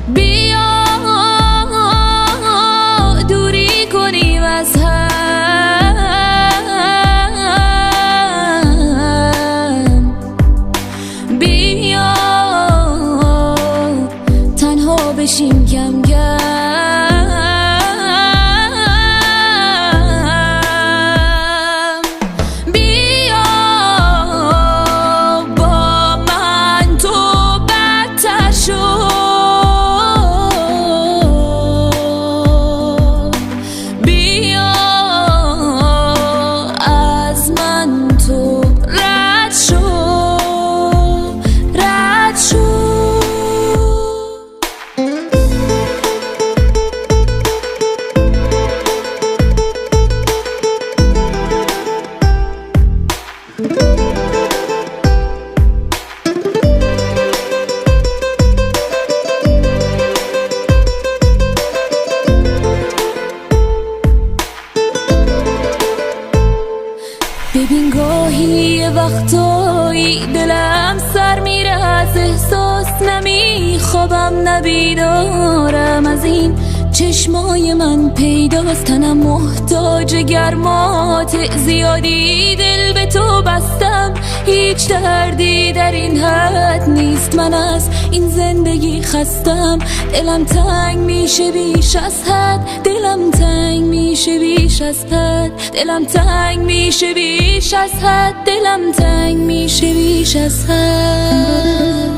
بیا دوری کنیم از هم، بیا تنها بشیم کم کم. ببین گاهی یه وقتایی دلم سر میره از احساس، نمیخوابم نبیدارم از این چشمای من پیداست. تنم محتاج گرمات زیادی، دل به تو بستم هیچ دردی در این حد نیست. من از این زندگی خستم، دلم تنگ میشه بیش از حد، دلم تنگ میشه بیش از حد، دلم تنگ میشه بیش از حد، دلم تنگ میشه بیش از حد.